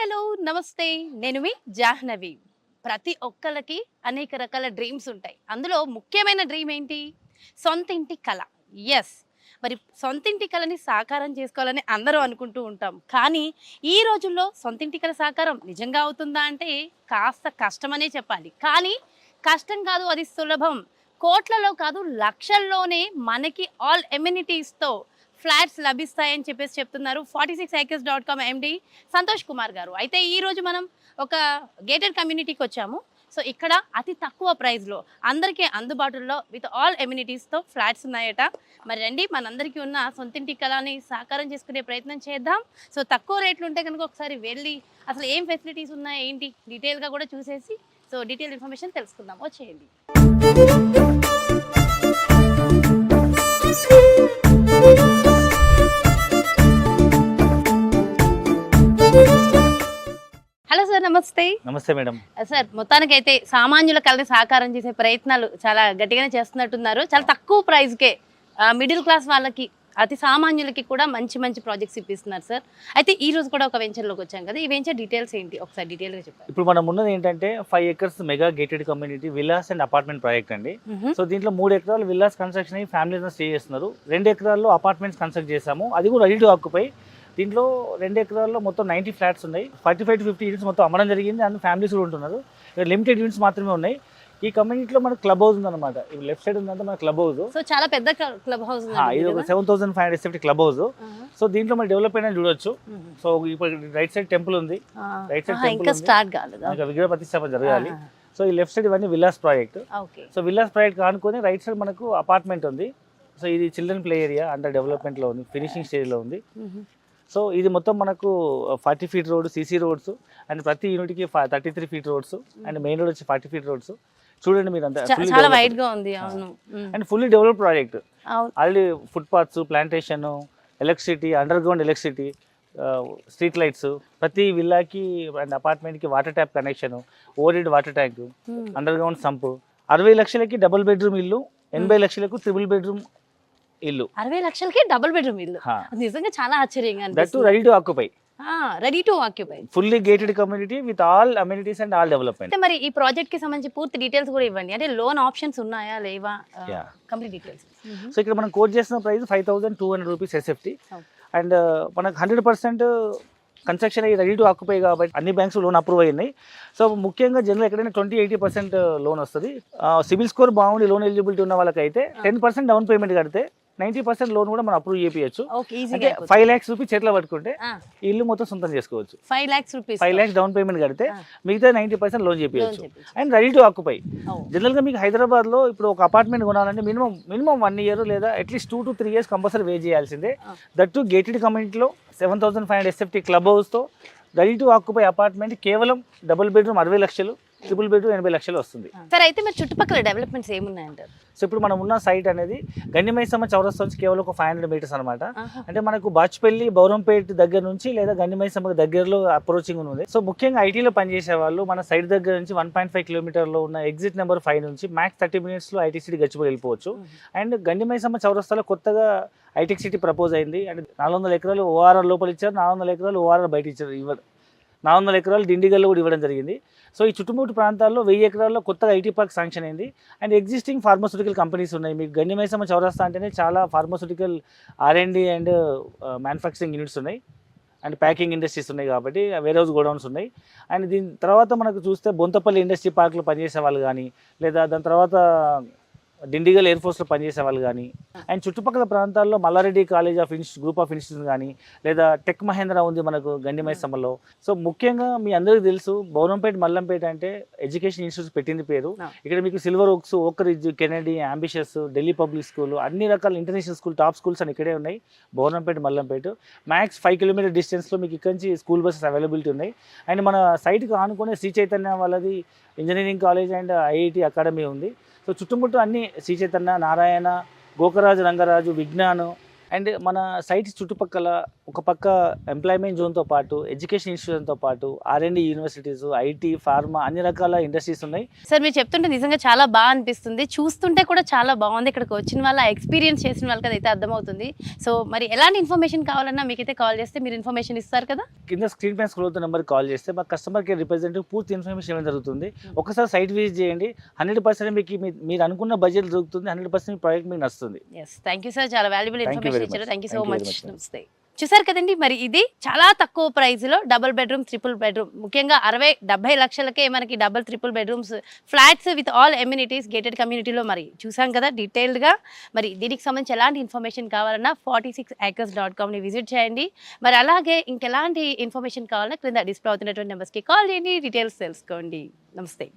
Hello నమస్తే నేను మీ జాహ్నవి. ప్రతి ఒక్కళ్ళకి అనేక రకాల డ్రీమ్స్ ఉంటాయి. అందులో ముఖ్యమైన డ్రీమ్ ఏంటి? సొంత ఇంటి కల. ఎస్. మరి సొంత ఇంటి కలని సాకారం చేసుకోవాలని అందరూ అనుకుంటూ ఉంటాం. కానీ ఈ రోజుల్లో సొంత ఇంటి కల సాకారం నిజంగా అవుతుందా అంటే కాస్త కష్టమనే చెప్పాలి. కానీ కష్టం కాదు, అది సులభం. కోట్లలో కాదు, లక్షల్లోనే మనకి ఆల్ ఎమ్యూనిటీస్తో ఫ్లాట్స్ లభిస్తాయని చెప్పేసి చెప్తున్నారు 46acres.com ఎండి సంతోష్ కుమార్ గారు. అయితే ఈరోజు మనం ఒక గేటెడ్ కమ్యూనిటీకి వచ్చాము. సో ఇక్కడ అతి తక్కువ ప్రైస్లో అందరికీ అందుబాటులో విత్ ఆల్ ఎమ్యూనిటీస్తో ఫ్లాట్స్ ఉన్నాయట. మరి రండి, మనందరికీ ఉన్న సొంతింటి కళని సాకారం చేసుకునే ప్రయత్నం చేద్దాం. సో తక్కువ రేట్లు ఉంటే కనుక ఒకసారి వెళ్ళి అసలు ఏం ఫెసిలిటీస్ ఉన్నాయి ఏంటి డీటెయిల్గా కూడా చూసేసి సో డీటెయిల్ ఇన్ఫర్మేషన్ తెలుసుకుందాం. వచ్చేయండి. హలో సార్, నమస్తే. నమస్తే మేడం. సార్, మొత్తానికైతే సామాన్యుల కళని సాకారం చేసే ప్రయత్నాలు చాలా గట్టిగానే చేస్తున్నట్టున్నారు. చాలా తక్కువ ప్రైస్కే మిడిల్ క్లాస్ వాళ్ళకి, అతి సామాన్యులకి కూడా మంచి మంచి ప్రాజెక్ట్స్ ఇప్పిస్తున్నారు సార్. అయితే ఈ రోజు కూడా ఒక వెంచర్లోకి వచ్చాం కదా, ఈ వెంచర్ డీటెయిల్స్ ఏంటి ఒకసారి డీటెయిల్గా చెప్పండి. ఇప్పుడు మనం ఉన్నది ఏంటంటే 5 acres mega gated community villas and apartment project అండి. సో దీంట్లో 3 ఎకరాలు విల్లాస్ కన్స్ట్రక్షన్ అయ్యి ఫ్యామిలీస్ స్టే చేస్తున్నారు. 2 ఎకరాల్లో అపార్ట్మెంట్స్ కన్స్ట్రక్ట్ చేసాము, అది కూడా రెడీ టు ఆక్యుపై. దీంట్లో 2 ఎకరాల్లో మొత్తం 90 ఫ్లాట్స్ ఉన్నాయి. 45 to 50 యూనిట్స్ మొత్తం అమ్మడం జరిగింది. అందులో ఫ్యామిలీస్ కూడా ఉంటున్నారు. లిమిటెడ్ యూనిట్స్ మాత్రమే ఉన్నాయి. ఈ కమ్యూనిటీలో మనకు క్లబ్ హౌస్ ఉందన్నమాట. ఇప్పుడు లెఫ్ట్ సైడ్ ఉందంటే మన క్లబ్ హౌస్. సో చాలా పెద్ద క్లబ్ హౌస్. ఇది ఒక 7500 SFT క్లబ్ హౌస్. సో దీంట్లో మనం డెవలప్ అయినా చూడొచ్చు. సో ఇప్పుడు రైట్ సైడ్ టెంపుల్ ఉంది. రైట్ సైడ్ టెంపుల్ ఇంకా స్టార్ట్ కాలేదు, ఇంకా విగ్రహ ప్రతిష్టాపన జరగాలి. సో ఈ లెఫ్ట్ సైడ్ ఇవన్నీ villas project. So villas project కానుకొని రైట్ సైడ్ మనకు అపార్ట్మెంట్ ఉంది. సో ఇది children play area under development లో ఉంది, ఫినిషింగ్ స్టేజ్ లో ఉంది. సో ఇది మొత్తం మనకు 40 feet road, CC roads and ప్రతి యూనిట్కి 33 feet roads and main road వచ్చి 40 feet రోడ్స్. చూడండి మీరు అంతా చాలా వైడ్ గా ఉంది. అవును, and fully develop project. Already footpaths, plantation, electricity, underground electricity, street lights, ప్రతి విల్లాకి అండ్ అపార్ట్మెంట్కి water tap connection, overhead water tank, underground sump. 60 లక్షలకి డబుల్ బెడ్రూమ్ ఇల్లు, 80 లక్షలకు ట్రిపుల్ బెడ్రూమ్ ఇల్లు. 60 లక్షలకి డబుల్ బెడ్రూమ్ ఇల్లు నిజంగా చాలా ఆశ్చర్యంగా అనిపిస్తుంది. Ready to occupy. Ready to occupy, fully gated community with all amenities and all development. మరి ఈ ప్రాజెక్ట్ కి సంబంధించి పూర్తి డీటెయిల్స్ కూడా ఇవ్వండి. అంటే లోన్ ఆప్షన్స్ ఉన్నాయా లేవా, కంప్లీట్ డీటెయిల్స్. సో ఇక్కడ మనం కోట్ చేసిన ప్రైస్ 5200 రూపీస్ SFT. అండ్ మనకు 100% కన్స్ట్రక్షన్ అయ్యి రెడీ టు ఆక్యుపై కాబట్టి అన్ని బ్యాంక్స్ లోన్ అప్రూవ్ అయినాయి. సో ముఖ్యంగా జనరల్ ఎక్కడైనా 20-80% లోన్ వస్తుంది. సిబిల్ స్కోర్ బాగుండి లోన్ ఎలిజిబిలిటీ ఉన్న వాళ్ళకైతే 10% డౌన్ పేమెంట్ కడితే 90% లోన్ కూడా మనం అప్రూవ్ చేయొచ్చు. అంటే 5 lakhs రూపీస్ చేతిలో పట్టుకుంటే ఇల్లు మొత్తం సొంతం చేసుకోవచ్చు. 5 lakhs డౌన్ పేమెంట్ కడితే మిగతా 90% లోన్ చేయొచ్చు. And ready to occupy. General గా మీకు హైదరాబాద్ లో ఇప్పుడు ఒక అపార్ట్మెంట్ కొనాలంటే మినిమం 1 year లేదా at least 2 to 3 years compulsory wait చేయాల్సిందే. దట్ టు గేటెడ్ కమ్యూనిటీలో 7500 SFT క్లబ్ హౌస్ తో రెడీ టు ఆక్యుపై అపార్ట్మెంట్ కేవలం డబుల్ బెడ్రూమ్ 60 లక్షలు, ట్రిపుల్ బెడ్రూమ్ 80 లక్షలు వస్తుంది. సరే, అయితే మరి చుట్టుపక్కల డెవలప్మెంట్స్ ఏమున్నాయంటారు? సో ఇప్పుడు మనం ఉన్న సైట్ అనేది గండిమైసమ్మ చౌరస్తా నుంచి కేవలం ఒక 500 meters అనమాట. అంటే మనకు బాచ్పల్లి, బౌరంపేట దగ్గర నుంచి లేదా గండిమైసమ్మకు దగ్గరలో అప్రోచింగ్ ఉంది. సో ముఖ్యంగా ఐటీలో పనిచేసే వాళ్ళు మన సైట్ దగ్గర నుంచి 1.5 kilometerలో ఉన్న ఎగ్జిట్ నెంబర్ 5 నుంచి మ్యాక్స్ 30 minutes ఐటీ సిటీ గచ్చిపోయి వెళ్ళిపోవచ్చు. అండ్ గండిమైసమ్మ చౌరస్తాలో కొత్తగా ఐటెక్ సిటీ ప్రపోజ్ అయింది. అండ్ 400 ఎకరాలు ORR లోపల ఇచ్చారు, 400 ఎకరాలు ORR బయట ఇచ్చారు. 400 ఎకరాలు డిండిగల్లో కూడా ఇవ్వడం జరిగింది. సో ఈ చుట్టుముట్టు ప్రాంతాల్లో 1000 ఎకరాల్లో కొత్తగా ఐటీ పార్క్ శాంక్షన్ అయింది. అండ్ ఎగ్జిస్టింగ్ ఫార్మాస్యూటికల్ కంపెనీస్ ఉన్నాయి. మీకు గండిమైసమ్మ చౌరస్తా అంటేనే చాలా pharmaceutical R&D and manufacturing units ఉన్నాయి అండ్ ప్యాకింగ్ ఇండస్ట్రీస్ ఉన్నాయి కాబట్టి వేర్ హౌస్ గోడౌన్స్ ఉన్నాయి. అండ్ దీని తర్వాత మనకు చూస్తే బొంతపల్లి ఇండస్ట్రీ పార్క్లో పనిచేసే వాళ్ళు కానీ, లేదా దాని తర్వాత డిండిగల్ ఎయిర్ ఫోర్స్లో పనిచేసే వాళ్ళు కానీ, అండ్ చుట్టుపక్కల ప్రాంతాల్లో Malla Reddy college of group of institutes కానీ, లేదా టెక్ మహేంద్ర ఉంది మనకు గండిమైసమ్మలో. సో ముఖ్యంగా మీ అందరికీ తెలుసు బౌరంపేట, మల్లంపేట అంటే ఎడ్యుకేషన్ ఇన్స్టిట్యూట్స్ పెట్టింది పేరు. ఇక్కడ మీకు సిల్వర్ ఓక్స్, ఓక్ ridge, Kennedy, ambitious, Delhi public school, అన్ని రకాల ఇంటర్నేషనల్ స్కూల్, టాప్ స్కూల్స్ అని ఇక్కడే ఉన్నాయి బౌరంపేట, మల్లంపేట. మ్యాక్స్ 5 kilometer డిస్టెన్స్లో మీకు ఇక్కడ నుంచి స్కూల్ బస్సెస్ అవైలబిలిటీ ఉన్నాయి. అండ్ మన సైట్కి ఆనుకునే శ్రీ చైతన్య వాళ్ళది engineering college and IIT academy ఉంది. సో చుట్టుముట్టు అన్ని శ్రీ చైతన్య, నారాయణ, గోకరాజు, రంగరాజు, విజ్ఞాన్ అండ్ మన సైట్ చుట్టుపక్కల ఒక పక్క ఎంప్లాయ్మెంట్ జోన్తో పాటు ఎడ్యుకేషన్ ఇన్స్టిట్యూషన్తో పాటు R&D యూనివర్సిటీస్, IT, ఫార్మా అన్ని రకాల ఇండస్ట్రీస్ ఉన్నాయి. సార్ మీరు చెప్తుంటే నిజంగా చాలా బాగా అనిపిస్తుంది, చూస్తుంటే కూడా చాలా బాగుంది. ఇక్కడికి వచ్చిన వాళ్ళ ఎక్స్పీరియన్స్ చేసిన వాళ్ళకి అదైతే అర్థమవుతుంది. సో మరి ఎలాంటి ఇన్ఫర్మేషన్ కావాలన్నా మీకైతే కాల్ చేస్తే మీరు ఇన్ఫర్మేషన్ ఇస్తారు కదా. కింద స్క్రీన్ పైన స్క్రోల్ అవుతున్న నెంబర్కి కాల్ చేస్తే మా కస్టమర్ కేర్ రిప్రజెంటేటివ్ పూర్తి ఇన్ఫర్మేషన్ ఇవ్వడం జరుగుతుంది. ఒకసారి సైట్ విజిట్ చేయండి, 100% మీకు మీరు అనుకున్న బడ్జెట్ దొరుకుతుంది, 100% ప్రాజెక్ట్ మీకు నచ్చుతుంది. ఎస్, థ్యాంక్ యూ సార్, చాలా valuable Thank you information very ఇచ్చారు. much. Thank you so Thank you much. very much. నమస్తే. చూసారు కదండి, మరి ఇది చాలా తక్కువ ప్రైస్లో డబుల్ బెడ్రూమ్, ట్రిపుల్ బెడ్రూమ్, ముఖ్యంగా 60-70 లక్షలకే మనకి double triple bedrooms flats with all amenities gated కమ్యూనిటీలో మరి చూసాం కదా డీటెయిల్డ్గా. మరి దీనికి సంబంధించి ఎలాంటి ఇన్ఫర్మేషన్ కావాలన్నా 46acres.comని విజిట్ చేయండి. మరి అలాగే ఇంకెలాంటి ఇన్ఫర్మేషన్ కావాలన్నా క్రింద డిస్ప్లే అవుతున్నటువంటి నెంబర్స్కి కాల్ చేయండి, డీటెయిల్స్ తెలుసుకోండి. నమస్తే.